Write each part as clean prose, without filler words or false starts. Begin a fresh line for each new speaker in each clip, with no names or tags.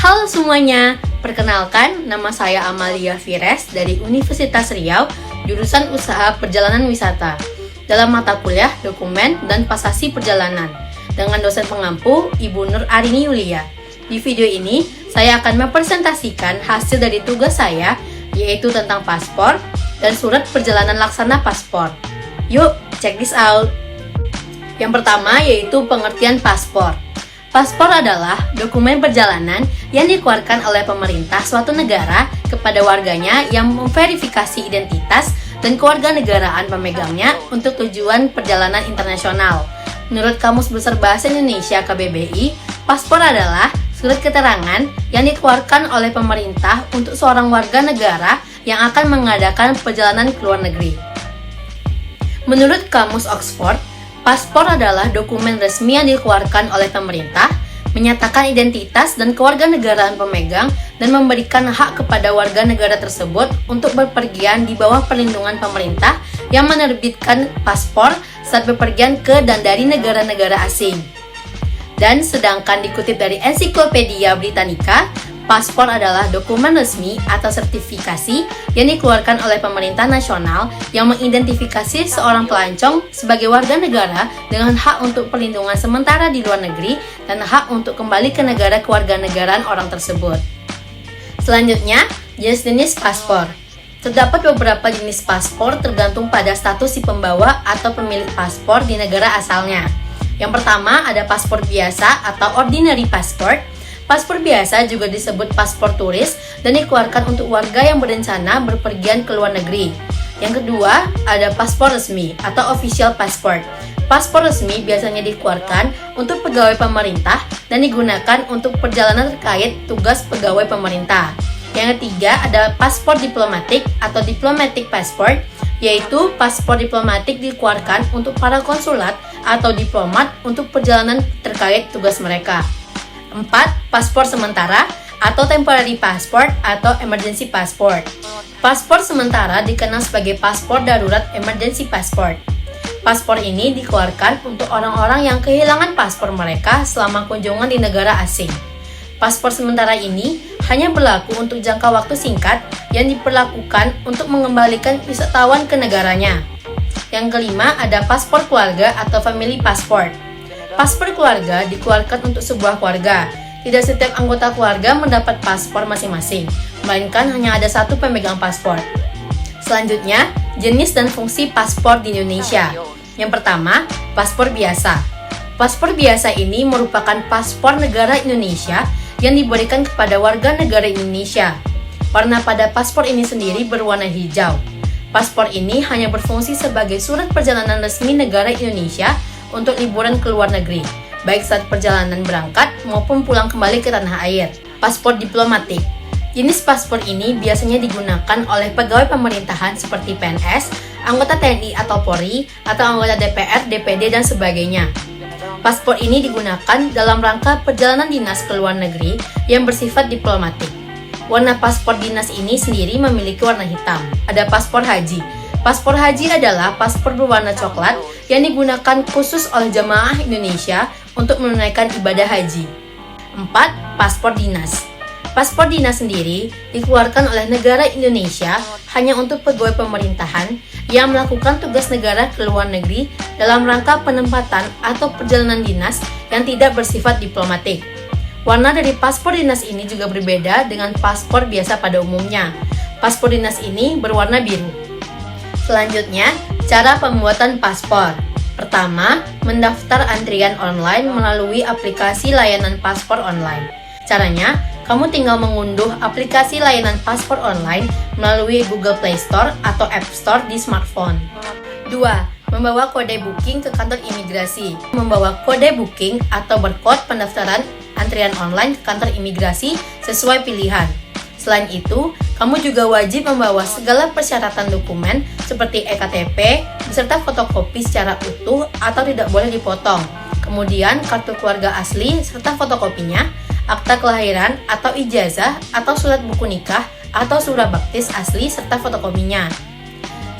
Halo semuanya, perkenalkan nama saya Amalia Fires dari Universitas Riau, jurusan Usaha Perjalanan Wisata, dalam mata kuliah Dokumen dan Pasasi Perjalanan, dengan dosen pengampu Ibu Nur Arini Yulia. Di video ini, saya akan mempresentasikan hasil dari tugas saya, yaitu tentang paspor dan surat perjalanan laksana paspor. Yuk, check this out! Yang pertama yaitu pengertian paspor. Paspor adalah dokumen perjalanan yang dikeluarkan oleh pemerintah suatu negara kepada warganya yang memverifikasi identitas dan kewarganegaraan pemegangnya untuk tujuan perjalanan internasional. Menurut Kamus Besar Bahasa Indonesia KBBI, paspor adalah surat keterangan yang dikeluarkan oleh pemerintah untuk seorang warga negara yang akan mengadakan perjalanan ke luar negeri. Menurut Kamus Oxford, paspor adalah dokumen resmi yang dikeluarkan oleh pemerintah, menyatakan identitas dan kewarganegaraan pemegang, dan memberikan hak kepada warga negara tersebut untuk berpergian di bawah perlindungan pemerintah yang menerbitkan paspor saat bepergian ke dan dari negara-negara asing. Dan sedangkan dikutip dari Ensiklopedia Britannica, paspor adalah dokumen resmi atau sertifikasi yang dikeluarkan oleh pemerintah nasional yang mengidentifikasi seorang pelancong sebagai warga negara dengan hak untuk perlindungan sementara di luar negeri dan hak untuk kembali ke negara kewarganegaraan orang tersebut. Selanjutnya, jenis-jenis paspor. Terdapat beberapa jenis paspor tergantung pada status si pembawa atau pemilik paspor di negara asalnya. Yang pertama ada paspor biasa atau ordinary passport. Paspor biasa juga disebut paspor turis dan dikeluarkan untuk warga yang berencana berpergian ke luar negeri. Yang kedua, ada paspor resmi atau official passport. Paspor resmi biasanya dikeluarkan untuk pegawai pemerintah dan digunakan untuk perjalanan terkait tugas pegawai pemerintah. Yang ketiga, ada paspor diplomatik atau diplomatic passport, yaitu paspor diplomatik dikeluarkan untuk para konsulat atau diplomat untuk perjalanan terkait tugas mereka. 4. Paspor sementara atau temporary passport atau emergency passport. Paspor sementara dikenal sebagai paspor darurat emergency passport. Paspor ini dikeluarkan untuk orang-orang yang kehilangan paspor mereka selama kunjungan di negara asing. Paspor sementara ini hanya berlaku untuk jangka waktu singkat yang diperlakukan untuk mengembalikan wisatawan ke negaranya. Yang kelima ada paspor keluarga atau family passport. Paspor keluarga dikeluarkan untuk sebuah keluarga. Tidak setiap anggota keluarga mendapat paspor masing-masing, melainkan hanya ada satu pemegang paspor. Selanjutnya, jenis dan fungsi paspor di Indonesia. Yang pertama, paspor biasa. Paspor biasa ini merupakan paspor negara Indonesia yang diberikan kepada warga negara Indonesia. Warna pada paspor ini sendiri berwarna hijau. Paspor ini hanya berfungsi sebagai surat perjalanan resmi negara Indonesia untuk liburan ke luar negeri, baik saat perjalanan berangkat maupun pulang kembali ke tanah air. Paspor diplomatik. Jenis paspor ini biasanya digunakan oleh pegawai pemerintahan seperti PNS, anggota TNI atau Polri, atau anggota DPR, DPD, dan sebagainya. Paspor ini digunakan dalam rangka perjalanan dinas ke luar negeri yang bersifat diplomatik. Warna paspor dinas ini sendiri memiliki warna hitam. Ada paspor haji. Paspor haji adalah paspor berwarna coklat yang digunakan khusus oleh jamaah Indonesia untuk menunaikan ibadah haji. 4. Paspor dinas. Paspor dinas sendiri dikeluarkan oleh negara Indonesia hanya untuk pegawai pemerintahan yang melakukan tugas negara ke luar negeri dalam rangka penempatan atau perjalanan dinas yang tidak bersifat diplomatik. Warna dari paspor dinas ini juga berbeda dengan paspor biasa pada umumnya. Paspor dinas ini berwarna biru. Selanjutnya, cara pembuatan paspor. Pertama, mendaftar antrian online melalui aplikasi layanan paspor online. Caranya, kamu tinggal mengunduh aplikasi layanan paspor online melalui Google Play Store atau App Store di smartphone. 2. Membawa kode booking ke kantor imigrasi. Membawa kode booking atau barcode pendaftaran antrian online ke kantor imigrasi sesuai pilihan. Selain itu, kamu juga wajib membawa segala persyaratan dokumen seperti eKTP beserta fotokopi secara utuh atau tidak boleh dipotong. Kemudian kartu keluarga asli serta fotokopinya, akta kelahiran atau ijazah atau surat buku nikah atau surat baptis asli serta fotokopinya.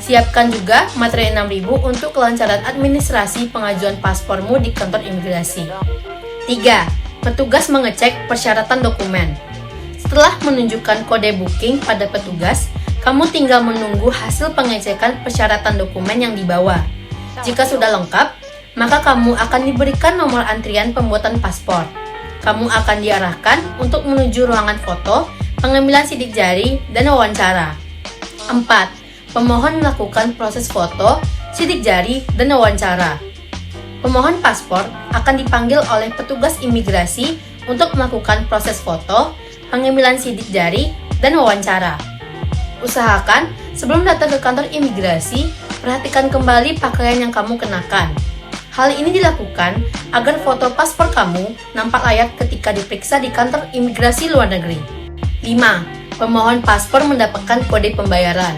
Siapkan juga materi 6.000 untuk kelancaran administrasi pengajuan paspormu di kantor imigrasi. 3. Petugas mengecek persyaratan dokumen. Setelah menunjukkan kode booking pada petugas, kamu tinggal menunggu hasil pengecekan persyaratan dokumen yang dibawa. Jika sudah lengkap, maka kamu akan diberikan nomor antrian pembuatan paspor. Kamu akan diarahkan untuk menuju ruangan foto, pengambilan sidik jari, dan wawancara. 4. Pemohon melakukan proses foto, sidik jari, dan wawancara. Pemohon paspor akan dipanggil oleh petugas imigrasi untuk melakukan proses foto, pengambilan sidik jari, dan wawancara. Usahakan sebelum datang ke kantor imigrasi, perhatikan kembali pakaian yang kamu kenakan. Hal ini dilakukan agar foto paspor kamu nampak layak ketika diperiksa di kantor imigrasi luar negeri. 5. Pemohon paspor mendapatkan kode pembayaran.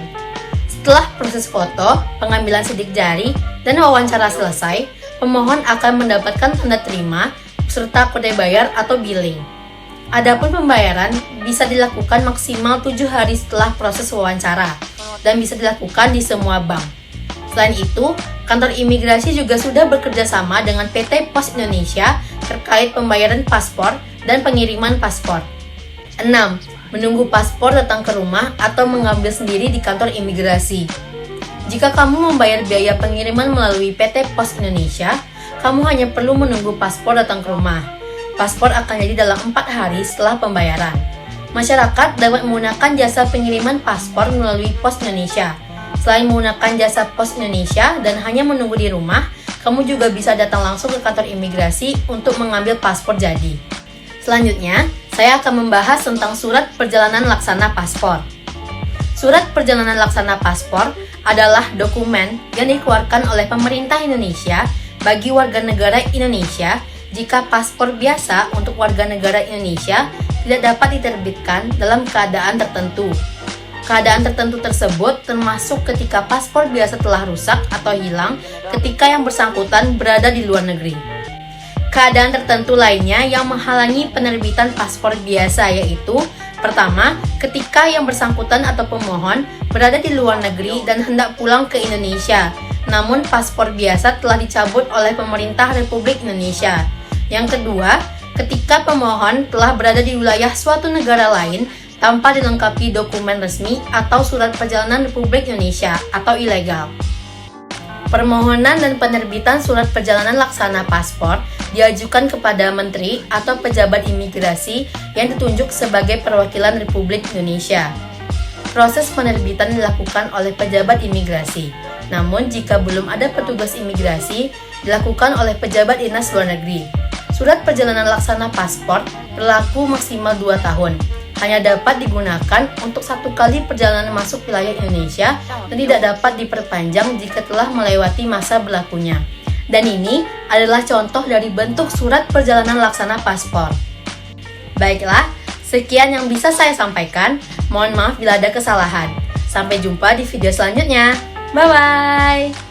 Setelah proses foto, pengambilan sidik jari, dan wawancara selesai, pemohon akan mendapatkan tanda terima serta kode bayar atau billing. Adapun pembayaran bisa dilakukan maksimal 7 hari setelah proses wawancara dan bisa dilakukan di semua bank. Selain itu, kantor imigrasi juga sudah bekerja sama dengan PT Pos Indonesia terkait pembayaran paspor dan pengiriman paspor. 6. Menunggu paspor datang ke rumah atau mengambil sendiri di kantor imigrasi. Jika kamu membayar biaya pengiriman melalui PT Pos Indonesia, kamu hanya perlu menunggu paspor datang ke rumah. Paspor akan jadi dalam 4 hari setelah pembayaran. Masyarakat dapat menggunakan jasa pengiriman paspor melalui Pos Indonesia. Selain menggunakan jasa Pos Indonesia dan hanya menunggu di rumah, kamu juga bisa datang langsung ke kantor imigrasi untuk mengambil paspor jadi. Selanjutnya, saya akan membahas tentang surat perjalanan laksana paspor. Surat perjalanan laksana paspor adalah dokumen yang dikeluarkan oleh pemerintah Indonesia bagi warga negara Indonesia jika paspor biasa untuk warga negara Indonesia tidak dapat diterbitkan dalam keadaan tertentu. Keadaan tertentu tersebut termasuk ketika paspor biasa telah rusak atau hilang ketika yang bersangkutan berada di luar negeri. Keadaan tertentu lainnya yang menghalangi penerbitan paspor biasa yaitu: pertama, ketika yang bersangkutan atau pemohon berada di luar negeri dan hendak pulang ke Indonesia, namun paspor biasa telah dicabut oleh pemerintah Republik Indonesia. Yang kedua, ketika pemohon telah berada di wilayah suatu negara lain tanpa dilengkapi dokumen resmi atau surat perjalanan Republik Indonesia atau ilegal. Permohonan dan penerbitan surat perjalanan laksana paspor diajukan kepada menteri atau pejabat imigrasi yang ditunjuk sebagai perwakilan Republik Indonesia. Proses penerbitan dilakukan oleh pejabat imigrasi. Namun jika belum ada petugas imigrasi, dilakukan oleh pejabat dinas luar negeri. Surat perjalanan laksana paspor berlaku maksimal 2 tahun. Hanya dapat digunakan untuk 1 kali perjalanan masuk wilayah Indonesia dan tidak dapat diperpanjang jika telah melewati masa berlakunya. Dan ini adalah contoh dari bentuk surat perjalanan laksana paspor. Baiklah, sekian yang bisa saya sampaikan. Mohon maaf bila ada kesalahan. Sampai jumpa di video selanjutnya. Bye-bye!